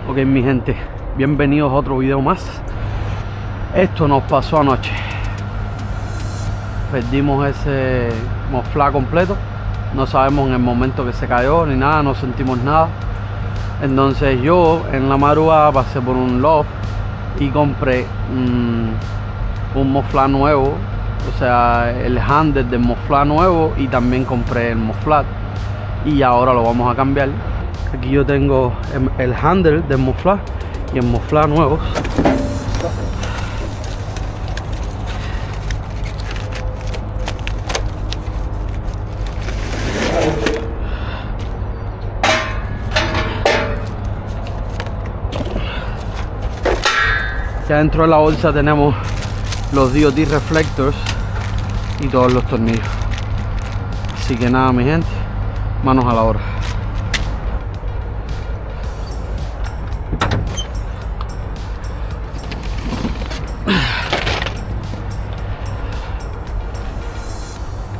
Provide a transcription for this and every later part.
Ok, mi gente, bienvenidos a otro video más. Esto nos pasó anoche. Perdimos ese moflá completo. No sabemos en el momento que se cayó ni nada, no sentimos nada. Entonces yo en la madrugada pasé por un loft y compré un moflá nuevo. O sea, el handle del moflá nuevo, y también compré el moflá. Y ahora lo vamos a cambiar. Aquí yo tengo el handle del moflá y el moflá nuevos. Ya dentro de la bolsa tenemos los DOT reflectors y todos los tornillos. Así que nada, mi gente, manos a la obra.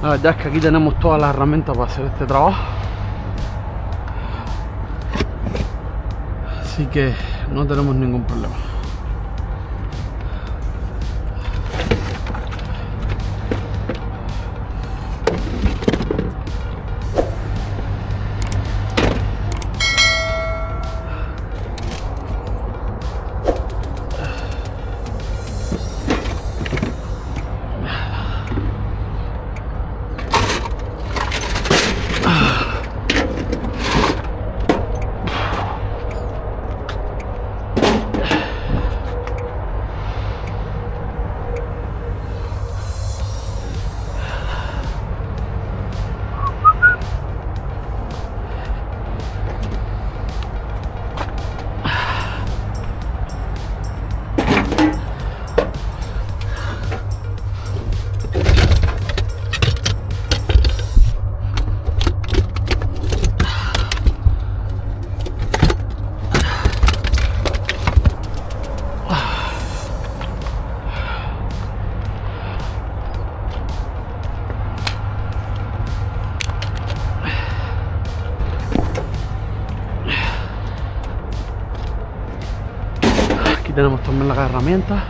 La verdad es que aquí tenemos todas las herramientas para hacer este trabajo, así que no tenemos ningún problema. Aquí tenemos también las herramientas.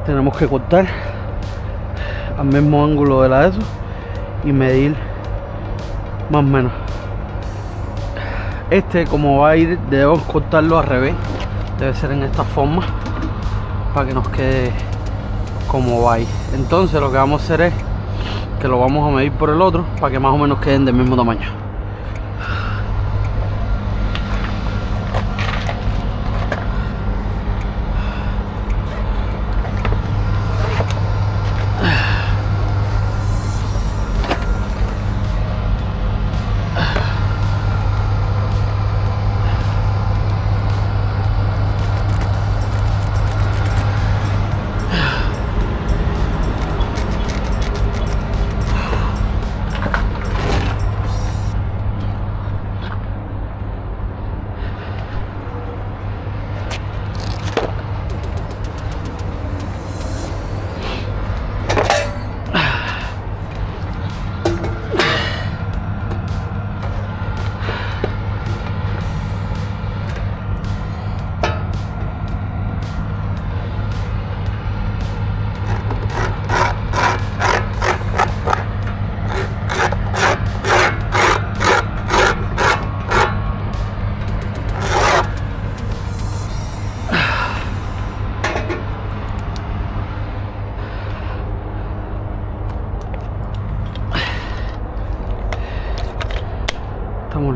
Tenemos que cortar al mismo ángulo de la ESO y medir más o menos. Como va a ir, debemos cortarlo al revés. Debe ser en esta forma para que nos quede como va a ir. Entonces lo que vamos a hacer es que lo vamos a medir por el otro para que más o menos queden del mismo tamaño.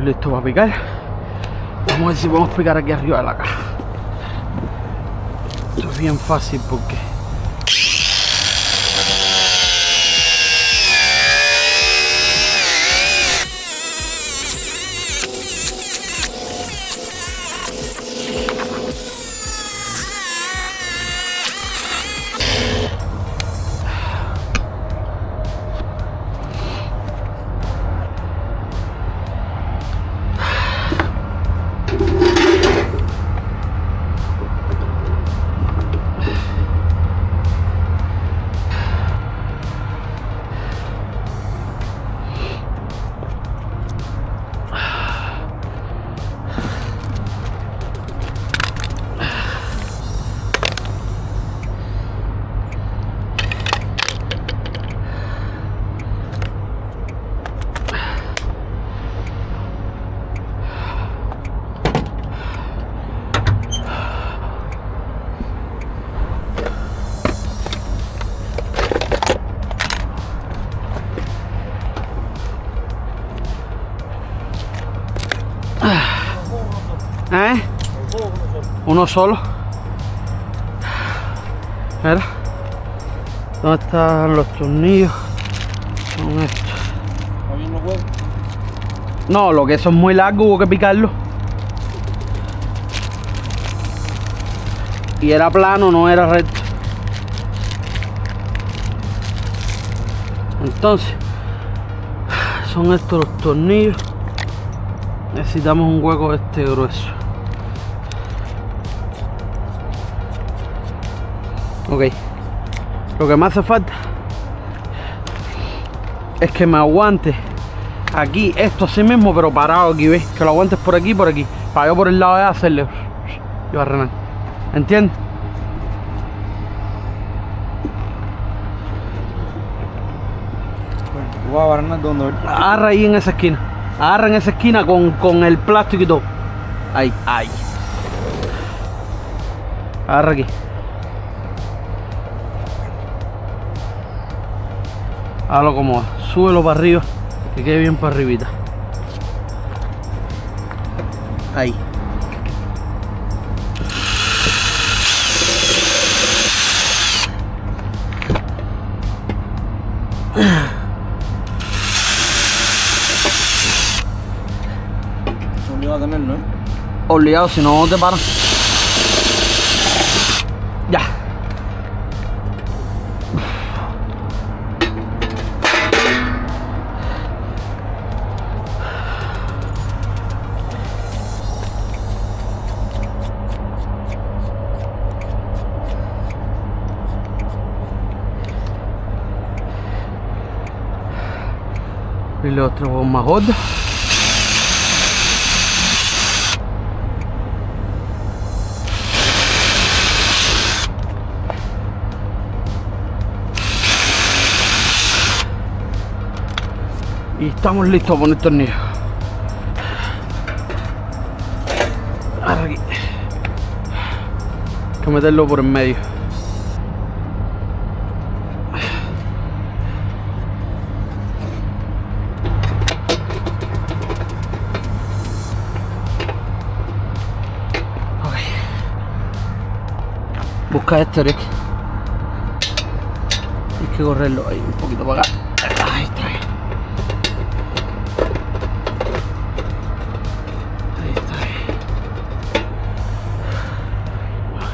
listo para picar. Vamos a ver si podemos picar aquí arriba de la caja. Esto es bien fácil porque uno solo. Mira, ¿dónde están los tornillos? Son estos. No, lo que eso es muy largo, hubo que picarlo. Y era plano, no era recto. Entonces, son estos los tornillos. Necesitamos un hueco este grueso. Ok, lo que me hace falta es que me aguante aquí, esto así mismo, pero parado aquí, ¿ves? Que lo aguantes por aquí, para yo por el lado de hacerle y barrenar. ¿Entiendes? Bueno, voy a barrenar donde. Agarra ahí en esa esquina. Agarra en esa esquina con el plástico y todo. Ahí, ahí. Agarra aquí. Hágalo como va. Súbelo para arriba. Que quede bien para arribita. Ahí. Obligado a tenerlo, ¿eh? Obligado, si no te paran. Ya. Y los otros más gordos. Y estamos listos a poner tornillos. Ahora aquí. Hay que meterlo por en medio. Busca este, Rick. Hay que correrlo ahí un poquito para acá. Ahí está bien. Ahí está bien. Ok.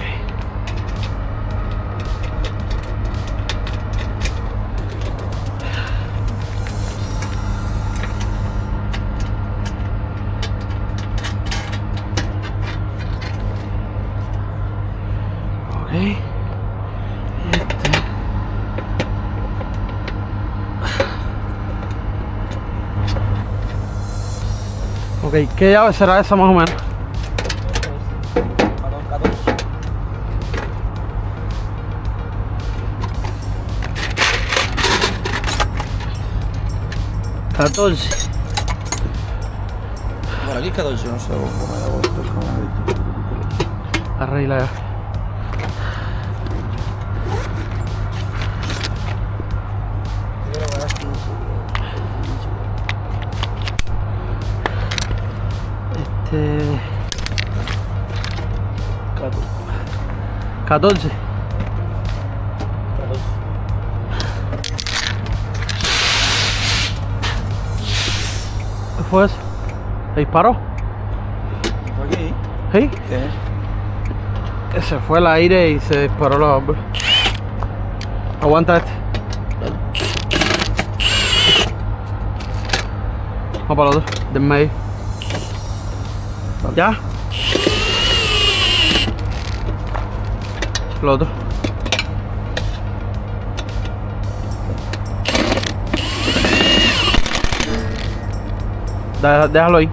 Ok. Ok, ¿qué llave será esa más o menos? 14. Por aquí es 14, no sé cómo me da vuelta. Arregla ya. 14. ¿Qué fue eso? ¿Se disparó? ¿Fue aquí? ¿Sí? ¿Qué? Se fue el aire y se disparó la bomba. Aguanta este. Vamos para el otro, del medio. ¿Ya? El otro. Déjalo ahí.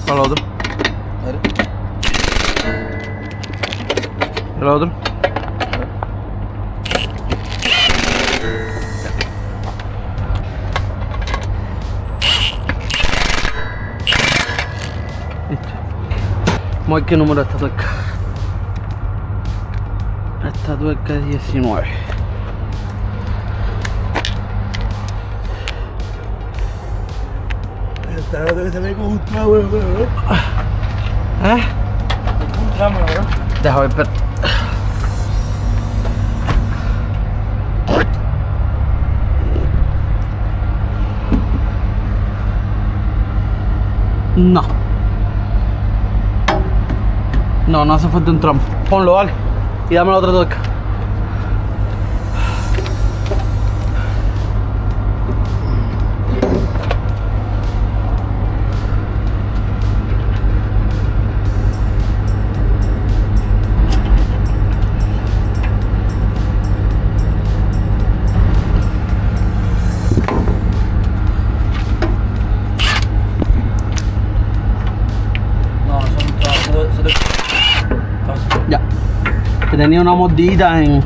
Para el otro. El otro. Listo. Vamos a ver qué número es esta tuerca. Esta tuerca es 19. Esta debe salir con un tramo, bro. ¿Eh? Un tramo, bro. Deja ver, espera. No. No hace falta un tramo. Ponlo, vale. Y dame la otra tuerca. No, son tramos. Ya. Que tenía una mordida en.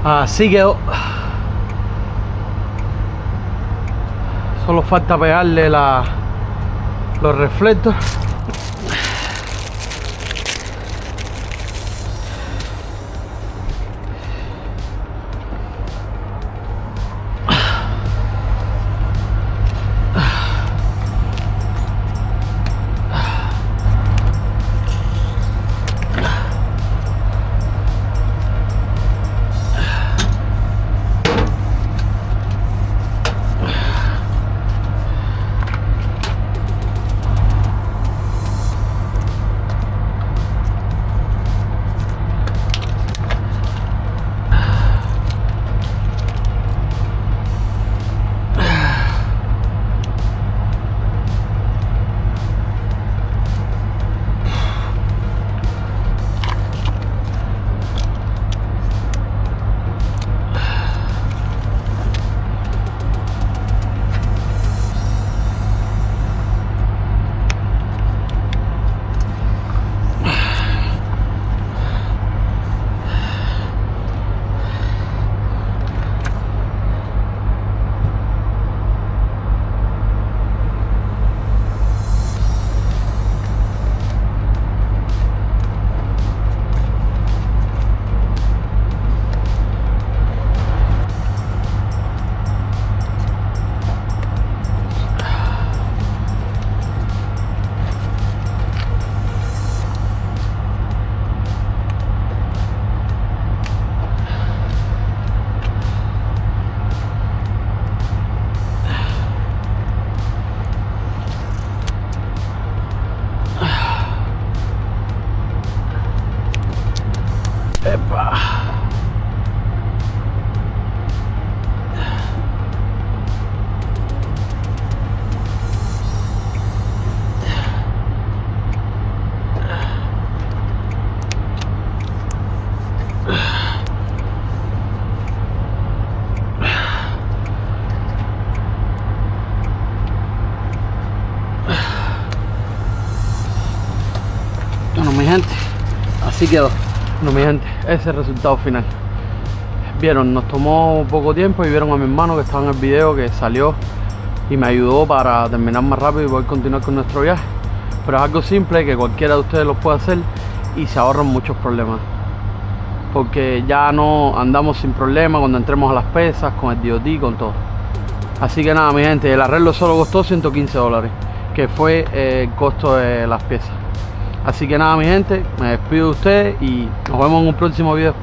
Así quedó. Solo falta pegarle los reflectos. Epa. Bueno, mi gente, así quedó. Bueno, mi gente, ese es el resultado final. Vieron, nos tomó poco tiempo y vieron a mi hermano que estaba en el video que salió y me ayudó para terminar más rápido y poder continuar con nuestro viaje. Pero es algo simple que cualquiera de ustedes lo puede hacer y se ahorran muchos problemas, porque ya no andamos sin problemas cuando entremos a las pesas, con el DOT, con todo. Así que nada, mi gente, el arreglo solo costó $115, que fue el costo de las piezas. Así que nada, mi gente, me despido de ustedes y nos vemos en un próximo video.